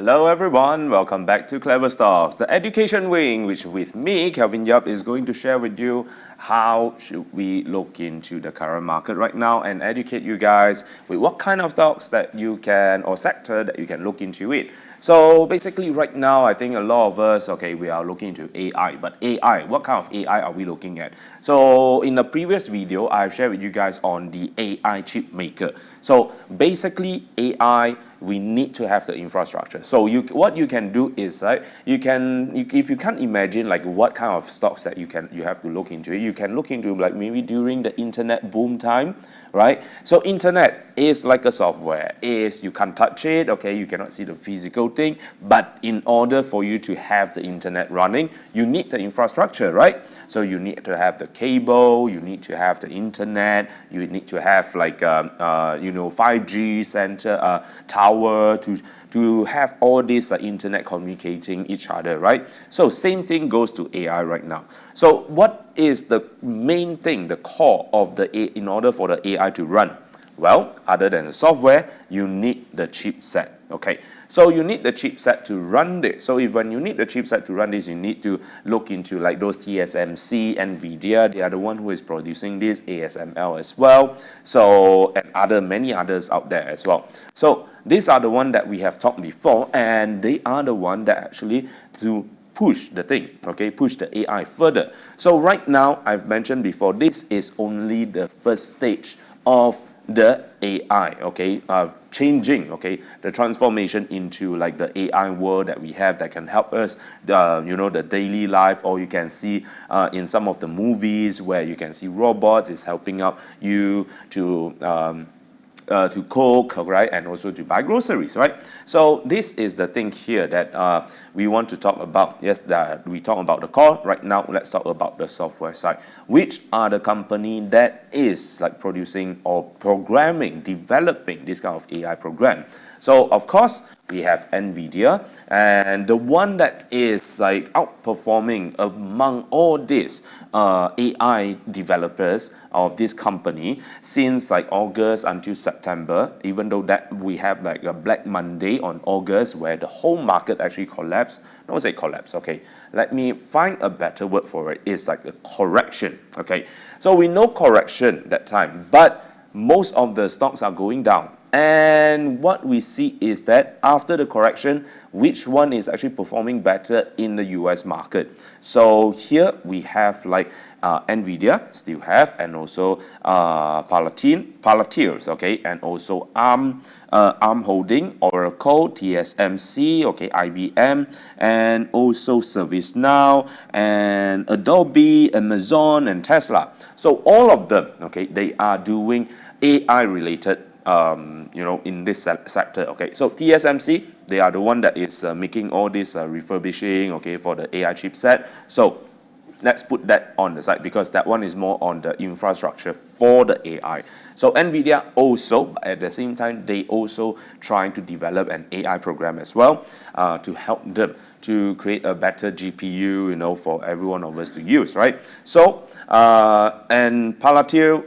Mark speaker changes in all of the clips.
Speaker 1: Hello everyone, welcome back to Klever Stock, the education wing, which with me, Kelvin Yup, is going to share with you how should we look into the current market right now and educate you guys with what kind of stocks that you can, or sector that you can look into it. So basically right now, I think a lot of us, we are looking into AI, but AI, what kind of AI are we looking at? So in the previous video, I've shared with you guys on the AI chip maker. So basically AI, we need to have the infrastructure. So what you can do is if you can't imagine like what kind of stocks that you have to look into, you can look into like maybe during the internet boom time, right? So internet is like a software, is you can't touch it, you cannot see the physical thing, but in order for you to have the internet running, you need the infrastructure, right? So you need to have the cable, you need to have the internet, you need to have like 5G center tower to have all this internet communicating each other, right? So same thing goes to AI right now. So what is the main thing, the core of in order for the AI to run? Well, other than the software, you need the chipset. So you need the chipset to run this. So when you need the chipset to run this, you need to look into like those TSMC, NVIDIA. They are the one who is producing this, ASML as well. So and many others out there as well. So these are the one that we have talked before, and they are the one that actually to push the thing, push the AI further. So right now, I've mentioned before, this is only the first stage of the AI, changing, the transformation into like the AI world that we have that can help us, the daily life, or you can see in some of the movies where you can see robots is helping out you to cook, right, and also to buy groceries, right? So this is the thing here that we want to talk about. Yes, that we talk about the core. Right now, let's talk about the software side. Which are the company that is like producing or programming, developing this kind of AI program? So of course, we have NVIDIA, and the one that is like outperforming among all these AI developers of this company since like August until September, even though that we have like a Black Monday on August where the whole market actually collapsed. No, say collapse, let me find a better word for it. It's like a correction, So we know correction that time, but most of the stocks are going down. And what we see is that after the correction, which one is actually performing better in the US market? So here we have like NVIDIA, still have, and also Palantir, and also ARM Holding, Oracle, TSMC, IBM, and also ServiceNow, and Adobe, Amazon, and Tesla. So all of them, they are doing AI related in this sector. So TSMC, they are the one that is making all this refurbishing, for the AI chipset. So let's put that on the side because that one is more on the infrastructure for the AI. So NVIDIA also, but at the same time, they also trying to develop an AI program as well to help them to create a better GPU, for every one of us to use, right? So, and Palantir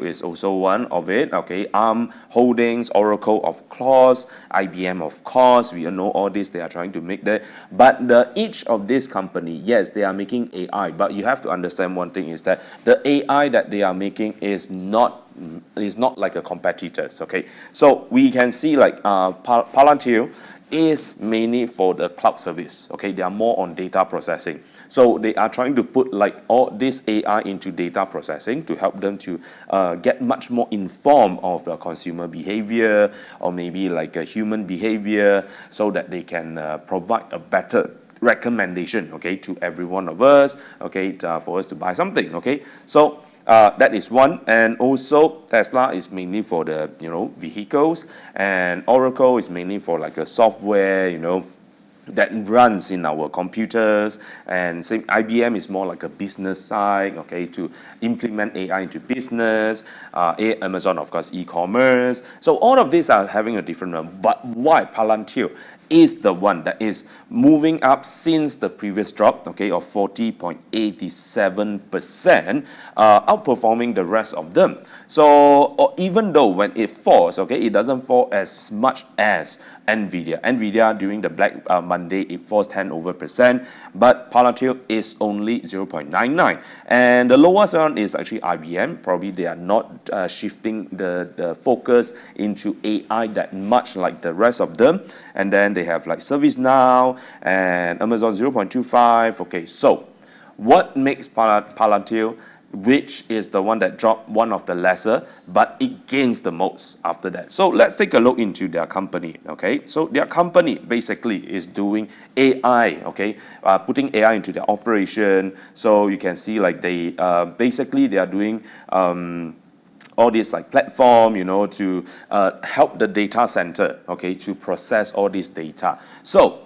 Speaker 1: is also one of it, ARM Holdings, Oracle, of course, IBM, of course, we know all this, they are trying to make that. But each of this company, yes, they are making AI, but you have to understand one thing is that the AI that they are making is not like a competitors, So we can see like Palantir is mainly for the cloud service, They are more on data processing. So they are trying to put like all this AI into data processing to help them to get much more informed of the consumer behavior or maybe like a human behavior so that they can provide a better recommendation, to every one of us, for us to buy something, So that is one, and also Tesla is mainly for the vehicles, and Oracle is mainly for like a software that runs in our computers, and same IBM is more like a business side, to implement AI into business. Amazon, of course, e-commerce. So all of these are having a different one. But why Palantir is the one that is moving up since the previous drop, okay, of 40.87%, outperforming the rest of them. So even though when it falls, okay, it doesn't fall as much as NVIDIA. NVIDIA during the Black Monday, it falls 10%, but Palantir is only 0.99. And the lowest one is actually IBM. Probably they are not shifting the focus into AI that much like the rest of them. And then they have like ServiceNow and Amazon 0.25. Okay, so what makes Palantir, which is the one that dropped one of the lesser, but it gains the most after that? So let's take a look into their company, okay? So their company basically is doing AI, okay? Putting AI into their operation. So you can see like they, basically they are doing all this like platform, you know, to help the data center, okay, to process all this data. So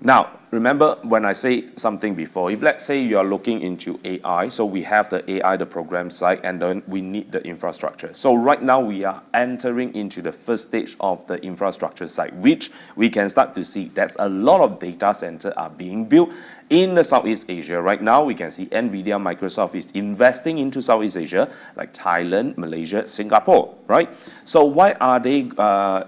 Speaker 1: now, remember when I say something before, if let's say you are looking into AI, so we have the AI, the program side, and then we need the infrastructure. So right now we are entering into the first stage of the infrastructure side, which we can start to see there's a lot of data centers are being built in the Southeast Asia. Right now, we can see NVIDIA, Microsoft is investing into Southeast Asia, like Thailand, Malaysia, Singapore, right? So why are they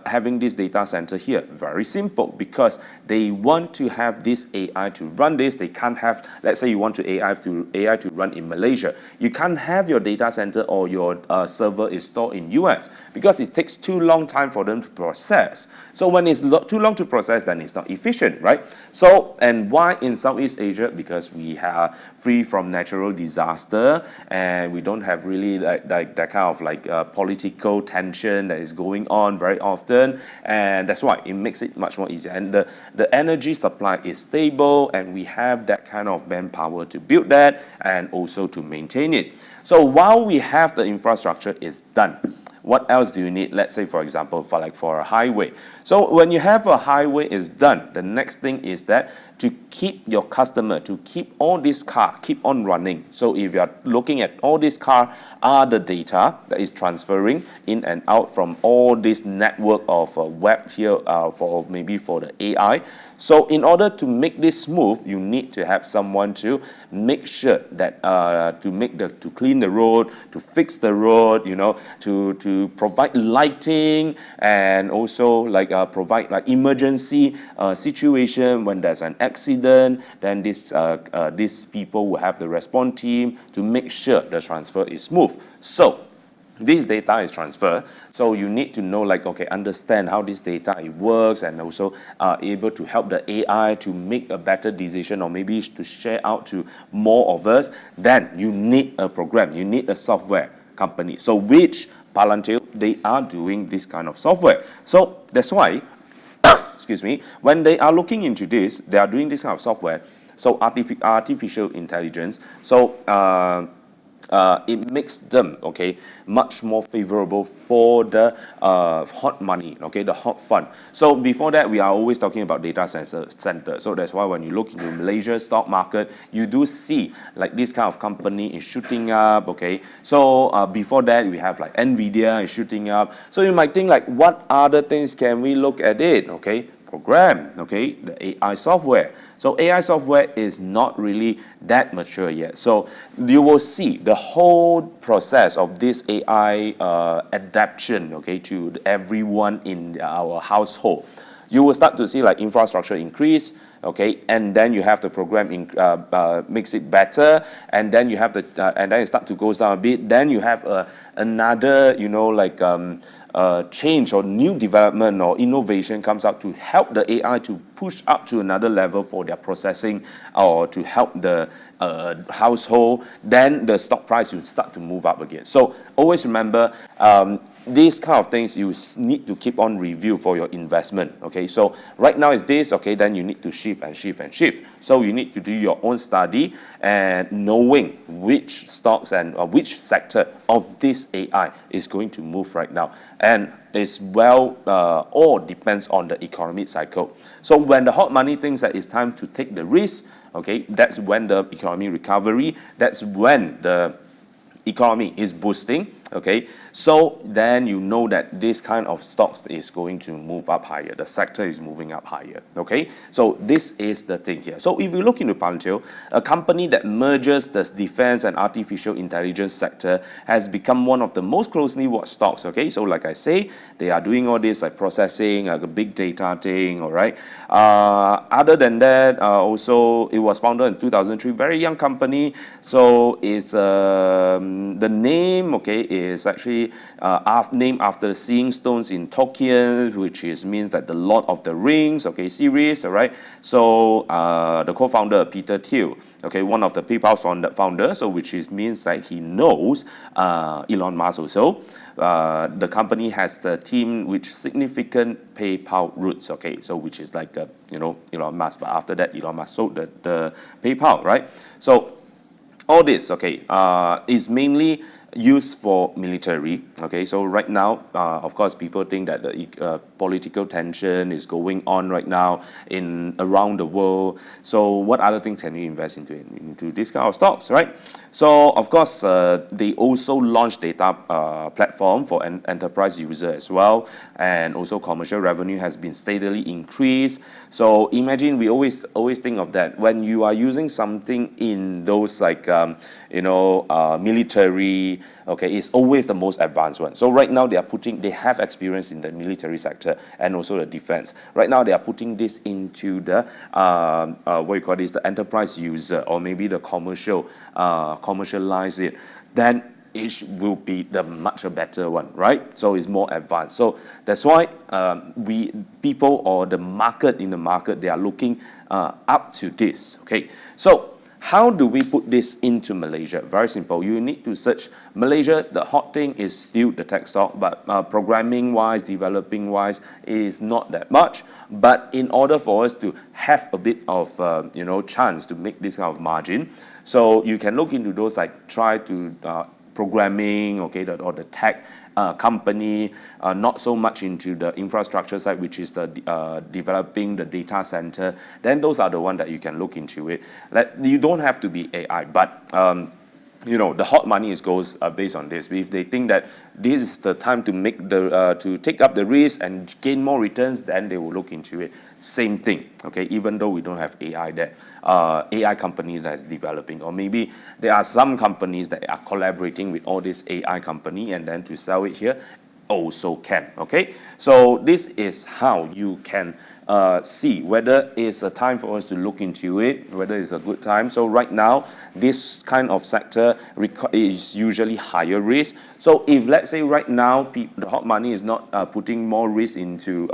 Speaker 1: having this data center here? Very simple, because they want to have this AI to run this. They can't have, let's say you want to AI to run in Malaysia. You can't have your data center or your server is stored in US because it takes too long time for them to process. So when it's too long to process, then it's not efficient, right? So, and why in Southeast Asia? Because we are free from natural disaster and we don't have really like that kind of like political tension that is going on very often, and that's why it makes it much more easier. And the energy supply is stable, and we have that kind of manpower to build that and also to maintain it. So while we have the infrastructure is done, what else do you need? Let's say, for example, for a highway. So when you have a highway is done, the next thing is that to keep your customer, to keep all this car, keep on running. So if you are looking at all this car are the data that is transferring in and out from all this network of web here for the AI. So in order to make this smooth, you need to have someone to make sure that to clean the road, to fix the road, you know, to provide lighting, and also like provide like emergency situation when there's an accident. Then these people will have the response team to make sure the transfer is smooth. So this data is transferred, so you need to know, like, okay, understand how this data it works, and also able to help the AI to make a better decision, or maybe to share out to more of us. Then you need a program, you need a software company. So which Palantir, they are doing this kind of software. So that's why, excuse me, when they are looking into this, they are doing this kind of software. So artificial intelligence. So it makes them, okay, much more favorable for the hot money, okay, the hot fund. So before that, we are always talking about data center. So that's why when you look into Malaysia stock market, you do see like this kind of company is shooting up, okay. So before that, we have like NVIDIA is shooting up. So you might think like, what other things can we look at it, okay? Program, okay, the AI software. So AI software is not really that mature yet. So you will see the whole process of this AI adaptation, okay, to everyone in our household. You will start to see like infrastructure increase, okay, and then you have the program makes it better, and then you have and then it start to go down a bit. Then you have another, you know, like change or new development or innovation comes out to help the AI to push up to another level for their processing, or to help the household. Then the stock price will start to move up again. So always remember, these kind of things you need to keep on review for your investment, okay? So right now is this, okay, then you need to shift and shift and shift. So you need to do your own study and knowing which stocks and which sector of this AI is going to move right now. And it's all depends on the economic cycle. So when the hot money thinks that it's time to take the risk, okay, that's when the economy recovery, that's when the economy is boosting, Okay, so then you know that this kind of stocks is going to move up higher. The sector is moving up higher. Okay, so this is the thing here. So if you look into Palantir, a company that merges the defense and artificial intelligence sector has become one of the most closely watched stocks. Okay, so like I say, they are doing all this like processing, like a big data thing. All right. Other than that, also it was founded in 2003. Very young company. So it's the name. Okay. Is actually named after Seeing Stones in Tolkien, which means that the Lord of the Rings, okay, series, all right. So the co-founder Peter Thiel, okay, one of the PayPal founders, so means that he knows Elon Musk also. The company has the team with significant PayPal roots, okay, so which is like Elon Musk, but after that Elon Musk sold the PayPal, right? So all this, okay, is mainly used for military. Okay, so right now, of course, people think that the political tension is going on right now around the world. So what other things can you invest into this kind of stocks, right? So of course, they also launched data platform for an enterprise user as well, and also commercial revenue has been steadily increased. So imagine we always think of that when you are using something in those like military. Okay, it's always the most advanced one. So right now they have experience in the military sector and also the defense. Right now they are putting this into the the enterprise user, or maybe the commercialize it. Then it will be the much better one, right? So it's more advanced. So that's why people or the market they are looking up to this. Okay, so how do we put this into Malaysia? Very simple. You need to search Malaysia. The hot thing is still the tech stock, but programming-wise, developing-wise, is not that much. But in order for us to have a bit of chance to make this kind of margin, so you can look into those like try to programming, okay, or the tech company, not so much into the infrastructure side, which is the developing the data center. Then those are the ones that you can look into it. You don't have to be AI, but the hot money goes based on this. If they think that this is the time to to take up the risk and gain more returns, then they will look into it. Same thing, okay. Even though we don't have AI there, AI companies that is developing, or maybe there are some companies that are collaborating with all this AI company and then to sell it here, also can. Okay, so this is how you can see whether it's a time for us to look into it, whether it's a good time. So right now, this kind of sector is usually higher risk. So if let's say right now the hot money is not putting more risk into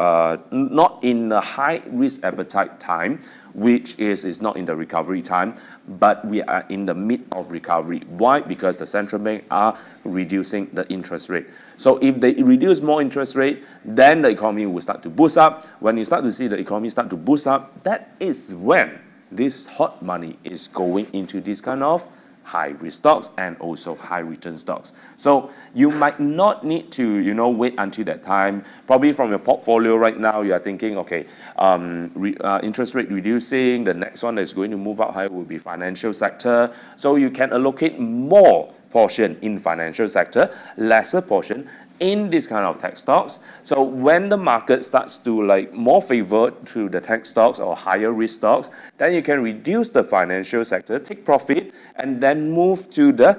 Speaker 1: not in a high risk appetite time, which is not in the recovery time, but we are in the mid of recovery. Why? Because the central bank are reducing the interest rate. So if they reduce more interest rate, then the economy will start to boost up. When you start to see the economy start to boost up, that is when this hot money is going into this kind of high risk stocks and also high return stocks. So you might not need to wait until that time. Probably from your portfolio right now, you are thinking, okay, interest rate reducing, the next one that's going to move up high will be financial sector. So you can allocate more portion in financial sector, lesser portion in this kind of tech stocks. So when the market starts to more favored to the tech stocks or higher risk stocks, then you can reduce the financial sector, take profit, and then move to the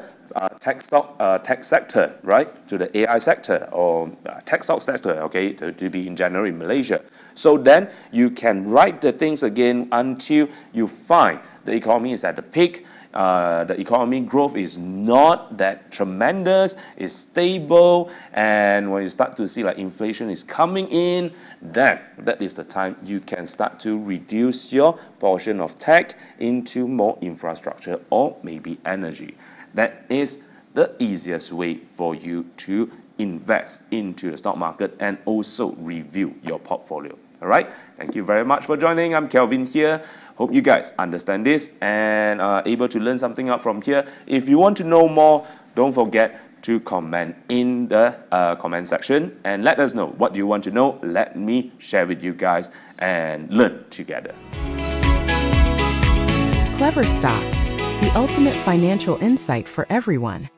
Speaker 1: tech sector, right? To the AI sector or tech stock sector, okay, to be in general in Malaysia. So then you can ride the things again until you find the economy is at the peak. The economy growth is not that tremendous, it's stable, and when you start to see inflation is coming in, then that is the time you can start to reduce your portion of tech into more infrastructure or maybe energy. That is the easiest way for you to invest into the stock market and also review your portfolio. All right, thank you very much for joining. I'm Kelvin here. Hope you guys understand this and are able to learn something out from here. If you want to know more, don't forget to comment in the comment section and let us know what you want to know. Let me share with you guys and learn together.
Speaker 2: Klever Stock, the ultimate financial insight for everyone.